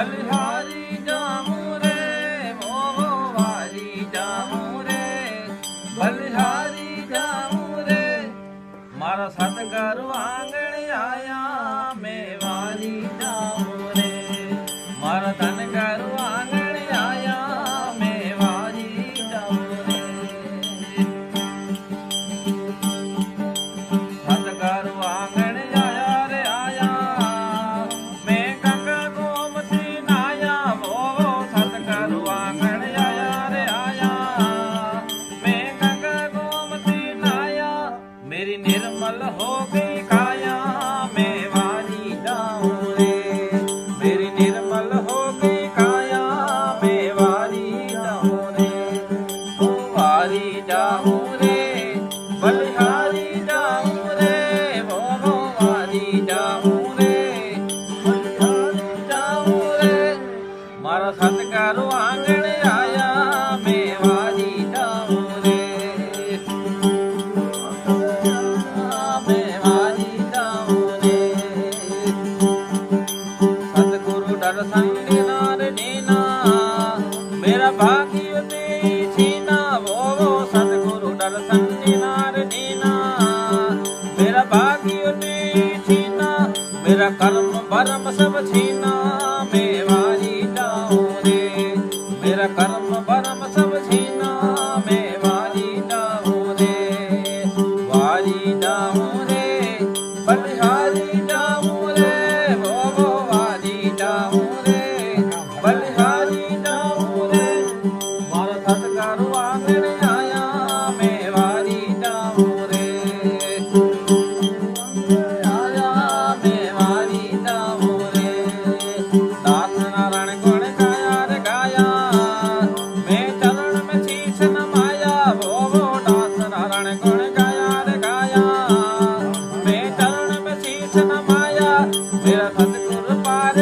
बलिहारी जाऊं रे वो वारी जाऊं रे बलिहारी जाऊं रे मारा सतगुरु आंगण आया मैं वारी जाऊं रे मारा धनगुरु आंगण आया मैं वारी जाऊं रे सतगुरु आंगण आया रे आया मैं गंगा गोमती नाया वो सतगुरु आंगण आया रे आया मैं गंगा गोमती नाया मेरी निर्मल हो गई काया मैं वारी जाऊं रे मेरी निर्मल हो गई काया मैं वारी जाऊं रे ओ वारी जाऊं रे बलिहारी जाऊं रे वो वारी जाऊं रे बलिहारी जाऊं रे मारा सतगुरु आंगण आया मैं वारी जाऊं रे मैं वारी जाऊं रे सतगुरु दर्शन देना रे देना मेरा भाग्य दे छीना वो सतगुरु दर्शन देना रे देना मेरा भाग्य दे छीना मेरा कर्म भरम सब छीना मैं वारी जाऊं रे मेरा कर्म भरम सब छीना मैं वारी जाऊं रे वारी जाऊं रे बलिहारी जाऊं रे वो वारी जाऊं रे बलिहारी जाऊं रे मारा सतगुरु आंगण आया मैं वारी जाऊं रे आया मैं वारी जाऊं रे दास नारायण गुण गाया रे गाया मैं चरण में शीश नमाया वो दास नारायण गुण गाया रे गाया मैं चरण में शीश नमाया मेरा सतगुरु पार